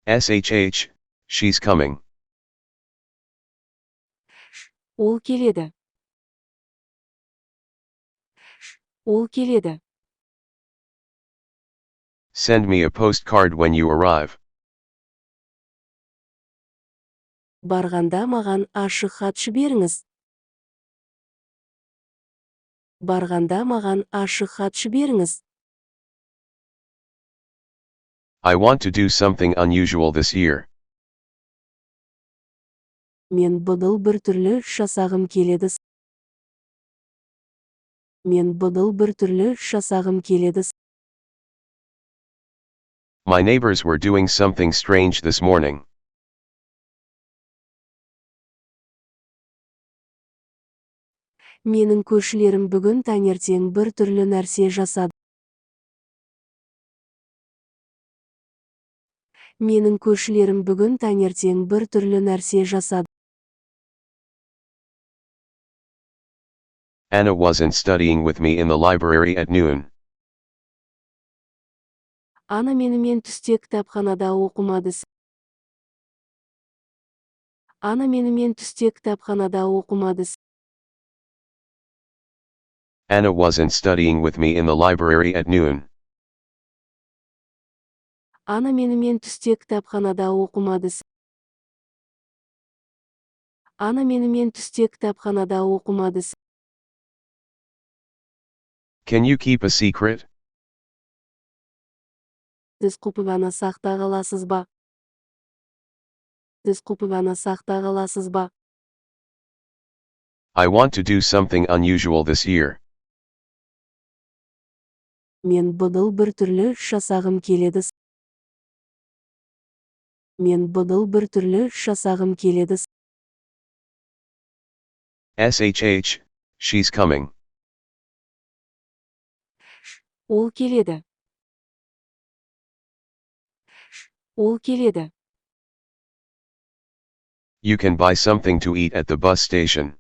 SHH, she's coming. Ол келеді. Ол келеді. Send me a postcard when you arrive. Барғанда маған ашық хат жіберіңіз. Барғанда маған ашық хат жіберіңіз. I want to do something unusual this year. Мен бұдыл бір түрлі жасағым келеді. Мен бұдыл бір түрлі жасағым келеді. My neighbors were doing something strange this morning. Менің көршілерім бүгін таңертең бір түрлі нәрсе жасады. Менің көршілерім бүгін таңертең бір түрлі нәрсе жасады. Anna wasn't studying with me in the library at noon. Ана менімен түсте кітапханада оқымады. Ана менімен түсте кітапханада оқымады. Anna wasn't studying with me in the library at noon. Ана менімен түсте кітапханада оқымады. Ана менімен түсте кітапханада оқымады. Can you keep a secret? Сіз құпияны сақтай аласыз ба? Сіз құпияны сақтай аласыз ба? I want to do something unusual this year. Мен бұдыл бір түрлі жасағым келеді. Мен бұдыл бір түрлі жасағым келеді. SHH, she's coming. Ол келеді. Ол келеді. You can buy something to eat at the bus station.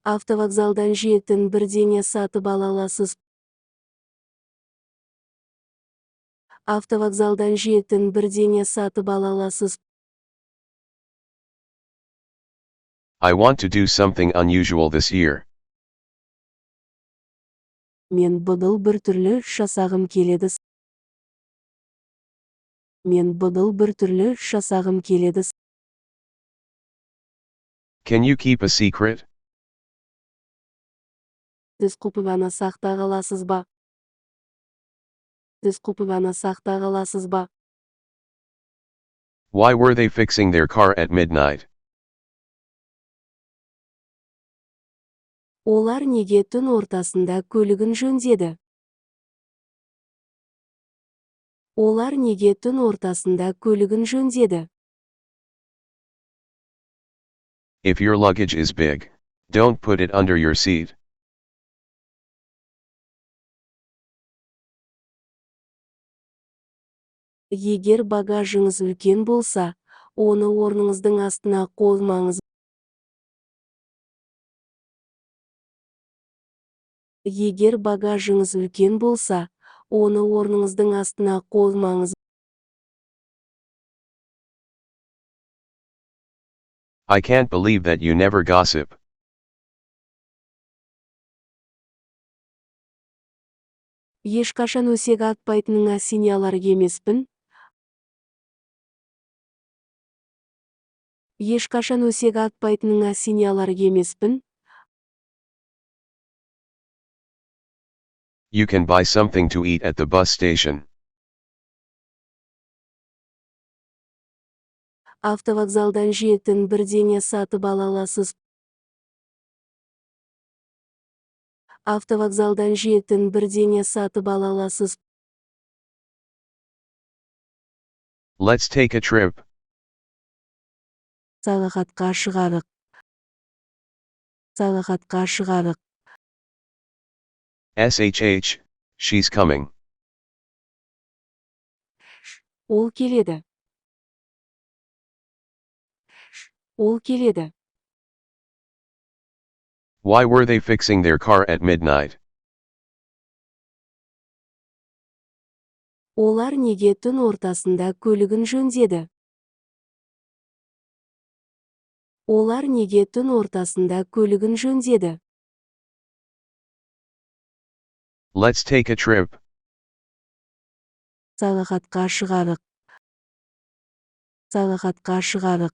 Автовокзалдан жейтін бірдеңе сатып ала аласыз. Автовокзалдан жейтін бірдеңе сатып ала аласыз. I want to do something unusual this year. Мен бұдыл бір түрлі жасағым келеді. Мен бұдыл бір түрлі жасағым келеді. Can you keep a secret? Сіз құпияны сақтай аласыз ба? Сіз құпияны сақтай аласыз ба? Why were they fixing their car at midnight? Олар неге түн ортасында көлігін жөндеді? Олар неге түн ортасында көлігін жөндеді? If your luggage is big, don't put it under your seat. Егер багажыңыз үлкен болса, оны орныңыздың астына қоймаңыз. Егер багажыңыз үлкен болса, оны орныңыздың астына қоймаңыз. I can't believe that you never gossip. Ешқашан өсек атпайтыныңа сене алар емеспін. Ешқашан өсек атпайтыныңа сене алар емеспін. You can buy something to eat at the bus station. Автовокзалдан жейтін бірдеңе сатып ала аласыз. Автовокзалдан жейтін бірдеңе сатып ала аласыз. Let's take a trip. Саяхатқа шығарық. Саяхатқа шығарық. SHH, she's coming. Ол келеді. Ол келеді. Why were they fixing their car at midnight? Олар неге түн ортасында көлігін жөндеді? Олар неге түн ортасында көлігін жөндеді? Let's take a trip. Саяхатқа шығарық. Саяхатқа шығарық.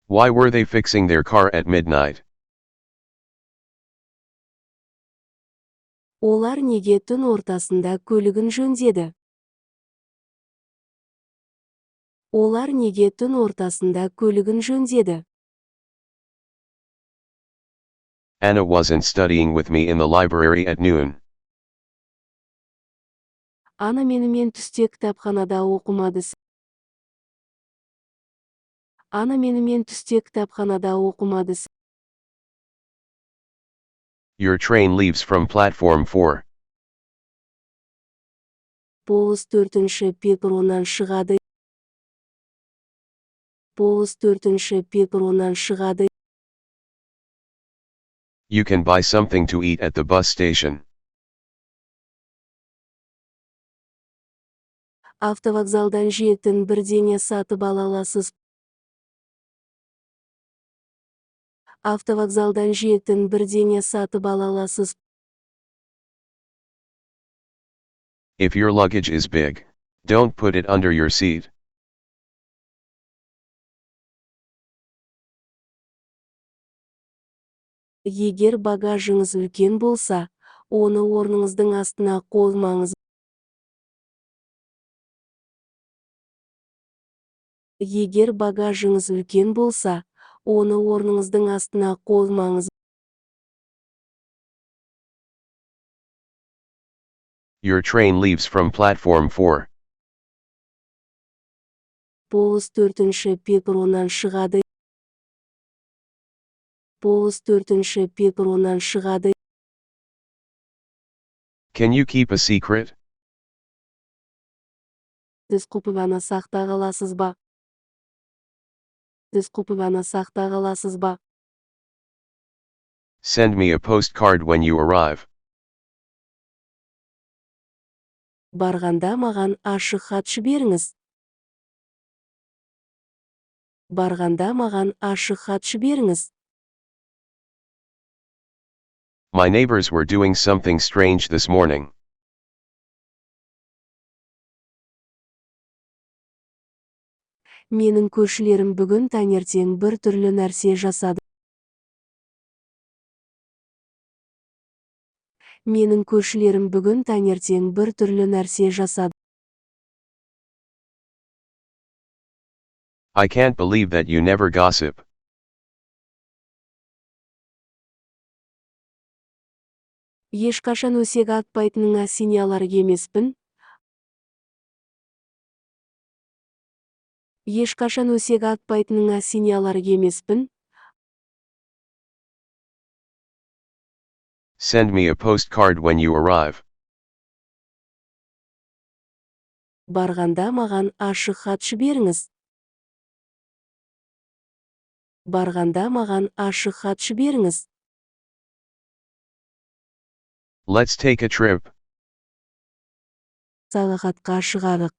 Why were they fixing their car at midnight? Олар неге түн ортасында көлігін жөндеді? Олар неге түн ортасында көлігін жөндеді? Anna wasn't studying with me in the library at noon. Ана менімен түсте кітапханада оқымады. Ана менімен түсте кітапханада оқымады. Your train leaves from platform 4. Полыс 4-ші перроннан шығады. Полыс 4-ші перроннан шығады. You can buy something to eat at the bus station. Автовокзалдан жейтін бірдеңе сатып ала аласыз. Автовокзалдан жейтін бірдеңе сатып ала аласыз. If your luggage is big, don't put it under your seat. Егер багажыңыз үлкен болса, оны орныңыздың астына қоймаңыз. Егер багажыңыз үлкен болса, оны орныңыздың астына қоймаңыз. Your train leaves from platform 4. Полыс 4-ші перроннан шығады. Полыс 4-ші перроннан шығады. Can you keep a secret? Сіз құпияны сақтай аласыз ба? Сіз құпияны сақтай аласыз ба? Send me a postcard when you arrive. Барғанда маған ашық хат жіберіңіз. Барғанда маған ашық хат жіберіңіз. My neighbors were doing something strange this morning. Менің көршілерім бүгін таңертең бір түрлі нәрсе жасады. Менің көршілерім бүгін таңертең бір түрлі нәрсе жасады. I can't believe that you never gossip. Ешқашан өсек атпайтыныңа сене алар емеспін. Ешқашан өсек атпайтыныңа сене алар емеспін. Send me a postcard when you arrive. Барғанда маған ашық хат жіберіңіз. Барғанда маған ашық хат жіберіңіз. Let's take a trip. Саяхатқа шығарық.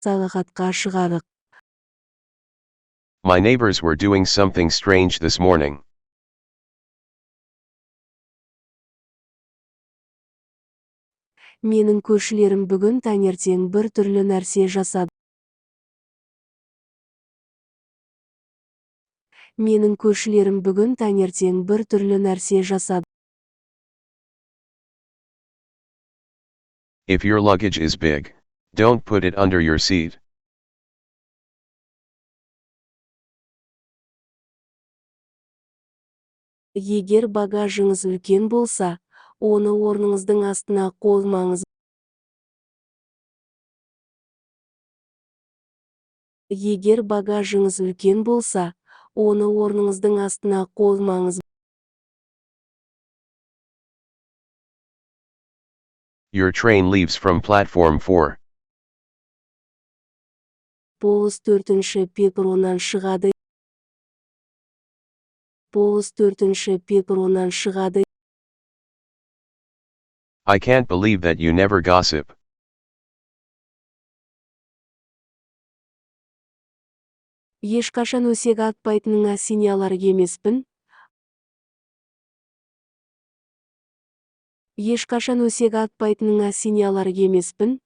Саяхатқа шығарық. My neighbors were doing something strange this morning. Менің көршілерім бүгін таңертең бір түрлі нәрсе жасады. Менің көршілерім бүгін таңертең бір түрлі нәрсе жасады. If your luggage is big, don't put it under your seat. Егер багажыңыз үлкен болса, оны орныңыздың астына қоймаңыз. Егер багажыңыз үлкен болса, оны орныңыздың астына қоймаңыз. Your train leaves from platform 4. Полыс 4-ші перроннан шығады. Полыс 4-ші перроннан шығады. I can't believe that you never gossip. Ешқашан өсек атпайтыныңа сене алар емеспін. Ешқашан өсек атпайтыныңа сене алар емеспін.